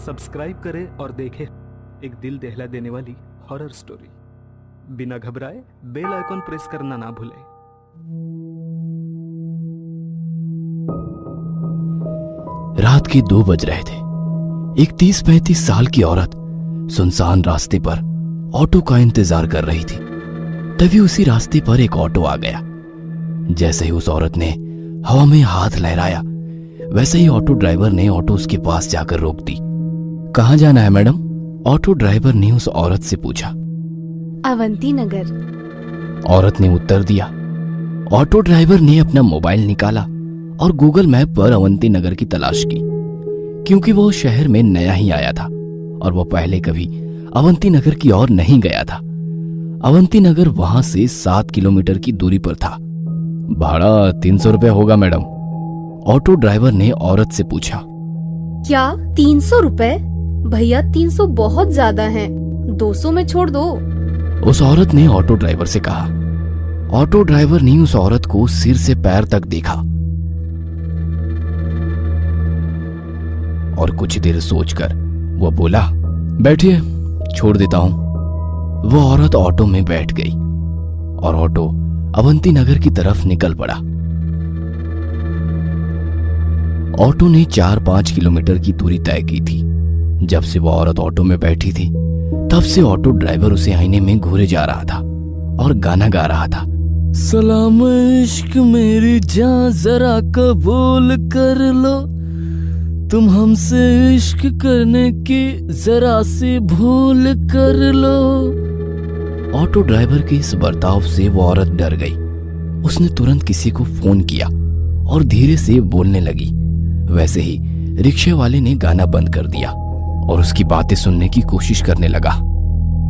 Subscribe करें और देखें एक दिल दहला देने वाली हॉरर स्टोरी। बिना घबराए बेल आइकॉन प्रेस करना ना भूलें। रात के 2 बज रहे थे। एक 30-35 साल की औरत सुनसान रास्ते पर ऑटो का इंतजार कर रही थी। तभी उसी रास्ते पर एक ऑटो आ गया। जैसे ही उस औरत ने हवा में हाथ लहराया, वैसे ही ऑटो ड्राइवर ने ऑटो उसके पास जाकर रोक दी। कहाँ जाना है मैडम? ऑटो ड्राइवर ने उस औरत से पूछा। अवंती नगर। औरत ने उत्तर दिया। ऑटो ड्राइवर ने अपना मोबाइल निकाला और गूगल मैप पर अवंती नगर की तलाश की, क्योंकि वो शहर में नया ही आया था और वो पहले कभी अवंती नगर की ओर नहीं गया था। अवंती नगर वहां से 7 किलोमीटर की दूरी पर था। भाड़ा 300 रुपये होगा मैडम, ऑटो ड्राइवर ने औरत से पूछा। क्या 300 रुपए? भैया 300 बहुत ज्यादा हैं, 200 में छोड़ दो। उस औरत ने ऑटो ड्राइवर से कहा। ऑटो ड्राइवर ने उस औरत को सिर से पैर तक देखा और कुछ देर सोचकर वो बोला, बैठिए, छोड़ देता हूं। वो औरत ऑटो में बैठ गई और ऑटो अवंती नगर की तरफ निकल पड़ा। ऑटो ने 4-5 किलोमीटर की दूरी तय की थी। जब से वो औरत ऑटो में बैठी थी, तब से ऑटो ड्राइवर उसे आईने में घूरे जा रहा था और गाना गा रहा था। सलाम इश्क मेरी जान जरा कबूल कर लो, तुम हमसे इश्क करने की जरा सी भूल कर लो। ऑटो ड्राइवर के इस बर्ताव से वो औरत डर गई। उसने तुरंत किसी को फोन किया और धीरे से बोलने लगी। वैसे ही रिक्शे वाले ने गाना बंद कर दिया और उसकी बातें सुनने की कोशिश करने लगा।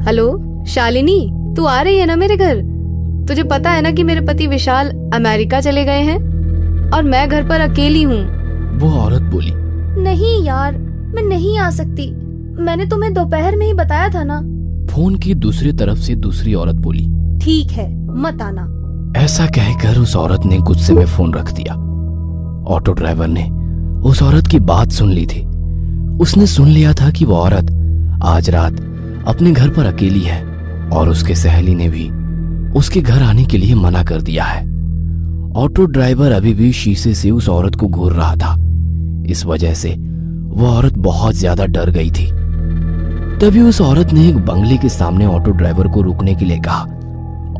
हेलो शालिनी, तू आ रही है ना मेरे घर? तुझे पता है ना कि मेरे पति विशाल अमेरिका चले गए हैं और मैं घर पर अकेली हूँ। वो औरत बोली। नहीं यार, मैं नहीं आ सकती। मैंने तुम्हें दोपहर में ही बताया था ना। फोन की दूसरी तरफ से दूसरी औरत बोली। ठीक है, मत आना। ऐसा कहकर उस औरत ने गुस्से में फोन रख दिया। ऑटो ड्राइवर ने उस औरत की बात सुन ली थी। उसने सुन लिया था कि वो औरत आज रात अपने घर पर अकेली है और उसके सहेली ने भी उसके घर आने के लिए मना कर दिया है। ऑटो ड्राइवर अभी भी शीशे से उस औरत को घूर रहा था। इस वजह से वो औरत बहुत ज्यादा डर गई थी। तभी उस औरत ने एक बंगले के सामने ऑटो ड्राइवर को रुकने के लिए कहा।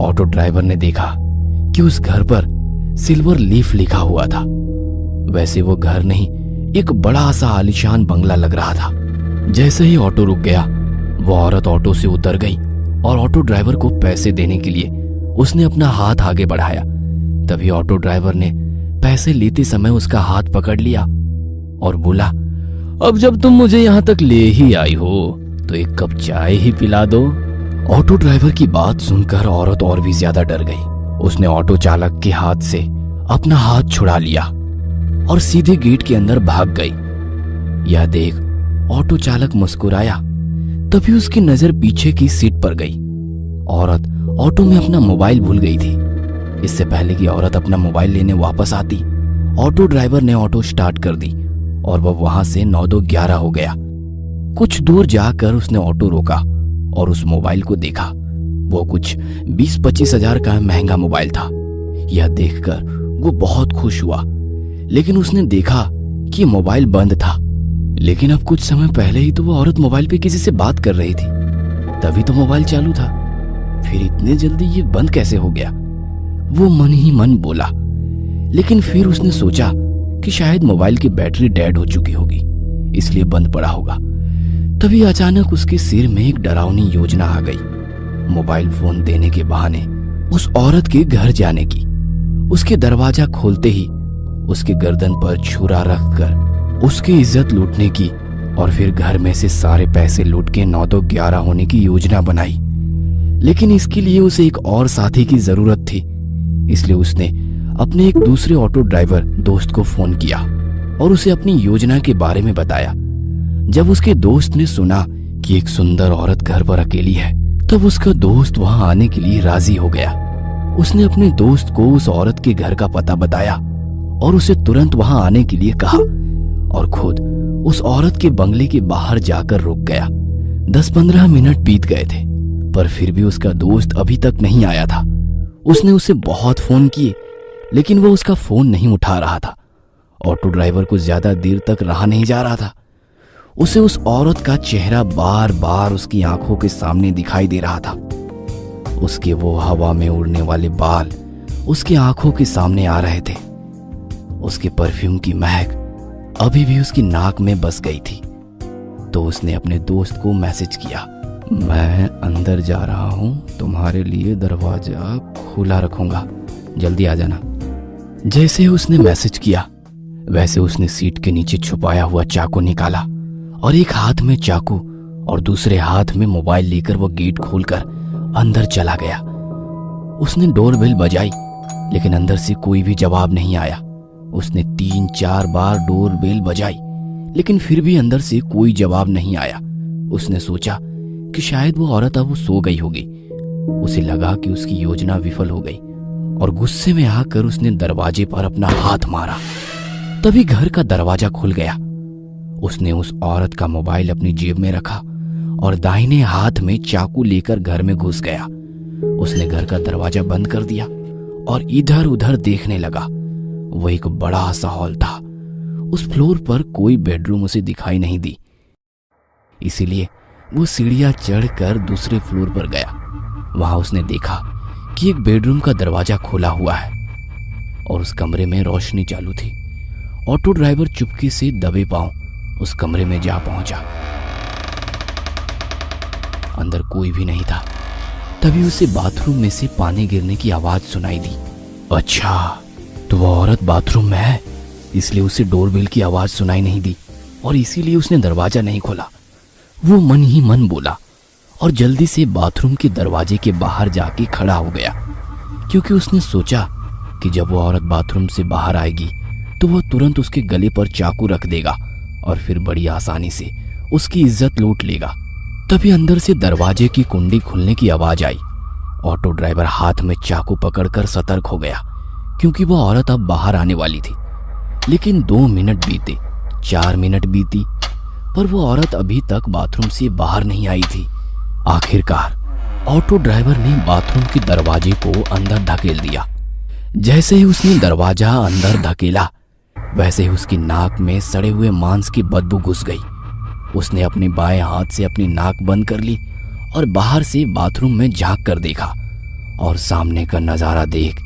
ऑटो ड्राइवर ने देखा कि उस घर पर सिल्वर लीफ लिखा हुआ था। वैसे वो घर नहीं, एक बड़ा सा आलीशान बंगला लग रहा था। जैसे ही ऑटो रुक गया, वो औरत ऑटो से उतर गई और ऑटो ड्राइवर को पैसे देने के लिए उसने अपना हाथ आगे बढ़ाया। तभी ऑटो ड्राइवर ने पैसे लेते समय उसका हाथ पकड़ लिया और बोला, अब जब तुम मुझे यहाँ तक ले ही आई हो तो एक कप चाय ही पिला दो। ऑटो ड्राइवर की बात सुनकर औरत और भी ज्यादा डर गई। उसने ऑटो चालक के हाथ से अपना हाथ छुड़ा लिया और सीधे गेट के अंदर भाग गई। यह देख ऑटो चालक मुस्कुराया। तभी उसकी नजर पीछे की सीट पर गई। औरत ऑटो में अपना मोबाइल भूल गई थी। इससे पहले कि औरत अपना मोबाइल लेने वापस आती, ऑटो ड्राइवर ने ऑटो स्टार्ट कर दी और वह वहां से 9-2-11 हो गया। कुछ दूर जाकर उसने ऑटो रोका और उस मोबाइल को देखा। वो कुछ 20-25 हजार का महंगा मोबाइल था। यह देखकर वो बहुत खुश हुआ, लेकिन उसने देखा कि मोबाइल बंद था। लेकिन अब कुछ समय पहले ही तो वो औरत मोबाइल पे किसी से बात कर रही थी, तभी तो मोबाइल चालू था। फिर इतने जल्दी ये बंद कैसे हो गया? वो मन ही मन बोला। लेकिन फिर उसने सोचा कि शायद मोबाइल की बैटरी डेड हो चुकी होगी, इसलिए बंद पड़ा होगा। तभी अचानक उसके सिर में एक डरावनी योजना आ गई। मोबाइल फोन देने के बहाने उस औरत के घर जाने की। उसके दरवाजा खोलते ही उसके गर्दन पर छुरा रखकर उसकी इज्जत लूटने की और फिर घर में से सारे पैसे लूट के 9-2-11 होने की योजना बनाई। लेकिन इसके लिए उसे एक और साथी की जरूरत थी, इसलिए उसने अपने एक दूसरे ऑटो ड्राइवर दोस्त को फोन किया और उसे अपनी योजना के बारे में बताया। जब उसके दोस्त ने सुना कि एक सुंदर औरत घर पर अकेली है, तब उसका दोस्त वहां आने के लिए राजी हो गया। उसने अपने दोस्त को उस औरत के घर का पता बताया और उसे तुरंत वहां आने के लिए कहा और खुद उस औरत के बंगले के बाहर जाकर रुक गया। 10-15 मिनट बीत गए थे, पर फिर भी उसका दोस्त अभी तक नहीं आया था। उसने उसे बहुत फोन किए, लेकिन वो उसका फोन नहीं उठा रहा था। ऑटो ड्राइवर को ज्यादा देर तक रहा नहीं जा रहा था। उसे उस औरत का चेहरा बार बार उसकी आंखों के सामने दिखाई दे रहा था। उसके वो हवा में उड़ने वाले बाल उसकी आंखों के सामने आ रहे थे। उसके परफ्यूम की महक अभी भी उसकी नाक में बस गई थी। तो उसने अपने दोस्त को मैसेज किया, मैं अंदर जा रहा हूं, तुम्हारे लिए दरवाजा खुला रखूंगा, जल्दी आ जाना। जैसे उसने मैसेज किया वैसे उसने सीट के नीचे छुपाया हुआ चाकू निकाला और एक हाथ में चाकू और दूसरे हाथ में मोबाइल लेकर वो गेट खोलकर अंदर चला गया। उसने डोरबेल बजाई, लेकिन अंदर से कोई भी जवाब नहीं आया। उसने 3-4 बार डोरबेल बजाई, लेकिन फिर भी अंदर से कोई जवाब नहीं आया। उसने सोचा कि शायद वो औरत अब सो गई होगी। उसे लगा कि उसकी योजना विफल हो गई और गुस्से में आकर उसने दरवाजे पर अपना हाथ मारा। तभी घर का दरवाजा खुल गया। उसने उस औरत का मोबाइल अपनी जेब में रखा और दाहिने हाथ में चाकू लेकर घर में घुस गया। उसने घर का दरवाजा बंद कर दिया और इधर उधर देखने लगा। वो एक बड़ा सा हॉल था। उस फ्लोर पर कोई बेडरूम उसे दिखाई नहीं दी, इसीलिए वो सीढ़ियां चढ़कर दूसरे फ्लोर पर गया। वहां उसने देखा कि एक बेडरूम का दरवाजा खुला हुआ है और उस कमरे में रोशनी चालू थी। ऑटो ड्राइवर चुपके से दबे पांव उस कमरे में जा पहुंचा। अंदर कोई भी नहीं था। तभी उसे बाथरूम में से पानी गिरने की आवाज सुनाई दी। अच्छा, तो वो औरत बाथरूम में है, इसलिए उसे डोरबेल की आवाज सुनाई नहीं दी और इसीलिए उसने दरवाजा नहीं खोला। वो मन ही मन बोला और जल्दी से बाथरूम के दरवाजे के बाहर जाके खड़ा हो गया, क्योंकि उसने सोचा कि जब वो औरत बाथरूम से बाहर आएगी तो वह तुरंत उसके गले पर चाकू रख देगा और फिर बड़ी आसानी से उसकी इज्जत लूट लेगा। तभी अंदर से दरवाजे की कुंडी खुलने की आवाज आई। ऑटो ड्राइवर हाथ में चाकू पकड़कर सतर्क हो गया, क्योंकि वह औरत अब बाहर आने वाली थी। लेकिन 2 मिनट बीते, 4 मिनट बीती, पर वो औरत अभी तक बाथरूम से बाहर नहीं आई थी। आखिरकार ऑटो ड्राइवर ने बाथरूम के दरवाजे को अंदर धकेल दिया। जैसे ही उसने दरवाजा अंदर धकेला, वैसे ही उसकी नाक में सड़े हुए मांस की बदबू घुस गई। उसने अपने बाएं हाथ से अपनी नाक बंद कर ली और बाहर से बाथरूम में झांक कर देखा और सामने का नजारा देख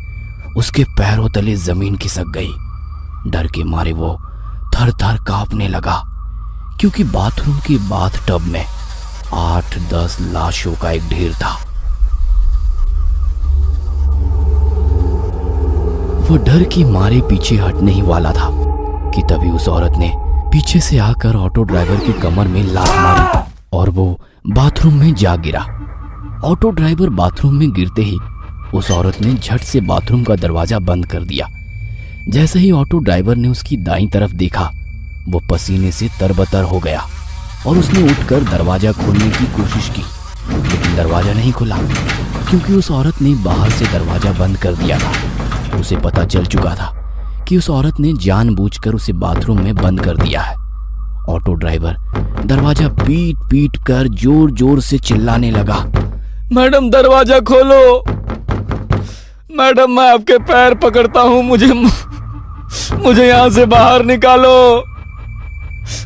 उसके पैरों तले जमीन खिसक गई। डर के मारे वो थर थर कांपने लगा, क्योंकि बाथरूम के बाथ टब में 8-10 लाशों का एक ढेर था। वो डर के मारे पीछे हटने ही वाला था कि तभी उस औरत ने पीछे से आकर ऑटो ड्राइवर की कमर में लात मारी और वो बाथरूम में जा गिरा। ऑटो ड्राइवर बाथरूम में गिरते ही उस औरत ने झट से बाथरूम का दरवाजा बंद कर दिया। जैसे ही ऑटो ड्राइवर ने उसकी दाईं तरफ देखा, वो पसीने से तरबतर हो गया और उसने उठकर दरवाजा खोलने की कोशिश की, लेकिन दरवाजा नहीं खुला, क्योंकि उस औरत ने बाहर से दरवाजा बंद कर दिया था। उसे पता चल चुका था कि उस औरत ने जानबूझकर उसे बाथरूम में बंद कर दिया है। ऑटो ड्राइवर दरवाजा पीट पीट कर जोर जोर से चिल्लाने लगा, मैडम दरवाजा खोलो, मैडम मैं आपके पैर पकड़ता हूं, मुझे यहां से बाहर निकालो,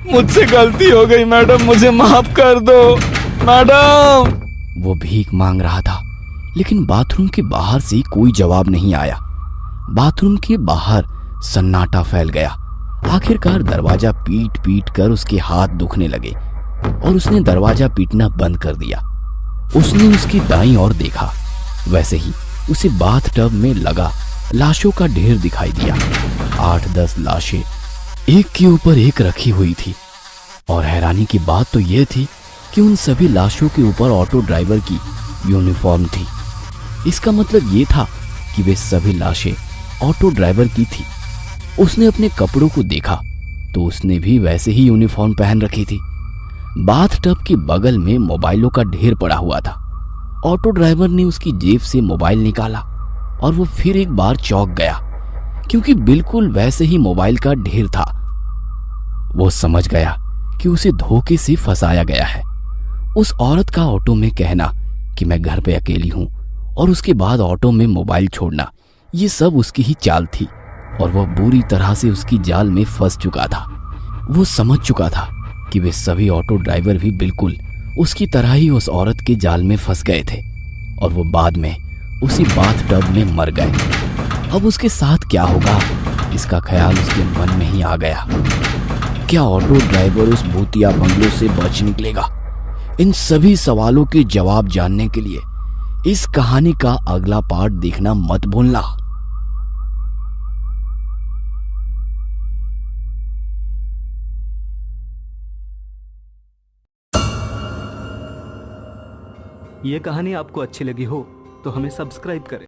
मुझसे गलती हो गई मैडम, मुझे माफ कर दो मैडम। वो भीख मांग रहा था, लेकिन बाथरूम के बाहर से कोई जवाब नहीं आया। बाथरूम के बाहर सन्नाटा फैल गया। आखिरकार दरवाजा पीट पीट कर उसके हाथ दुखने लगे और उसने दरवाजा पीटना बंद कर दिया। उसने उसकी दाईं ओर देखा, वैसे ही उसे बाथ टब में लगा लाशों का ढेर दिखाई दिया। 8-10 लाशें एक के ऊपर एक रखी हुई थी और हैरानी की बात तो यह थी कि उन सभी लाशों के ऊपर ऑटो ड्राइवर की यूनिफॉर्म थी। इसका मतलब ये था कि वे सभी लाशें ऑटो ड्राइवर की थी। उसने अपने कपड़ों को देखा तो उसने भी वैसे ही यूनिफॉर्म पहन रखी थी। बाथ टब के बगल में मोबाइलों का ढेर पड़ा हुआ था। ऑटो ड्राइवर ने उसकी जेब से मोबाइल निकाला और वो फिर एक बार चौंक गया, क्योंकि बिल्कुल वैसे ही मोबाइल का ढेर था। वो समझ गया कि उसे धोखे से फंसाया गया है। उस औरत का ऑटो में कहना कि मैं घर पे अकेली हूं और उसके बाद ऑटो में मोबाइल छोड़ना, ये सब उसकी ही चाल थी और वह बुरी तरह से उसकी जाल में फंस चुका था। वो समझ चुका था कि वे सभी ऑटो ड्राइवर भी बिल्कुल उसकी तरह ही उस औरत के जाल में फंस गए थे और वो बाद में उसी बाथटब में मर गए। अब उसके साथ क्या होगा, इसका ख्याल उसके मन में ही आ गया। क्या ऑटो ड्राइवर उस भूतिया बंगलों से बच निकलेगा? इन सभी सवालों के जवाब जानने के लिए इस कहानी का अगला पार्ट देखना मत भूलना। ये कहानी आपको अच्छी लगी हो तो हमें सब्सक्राइब करें।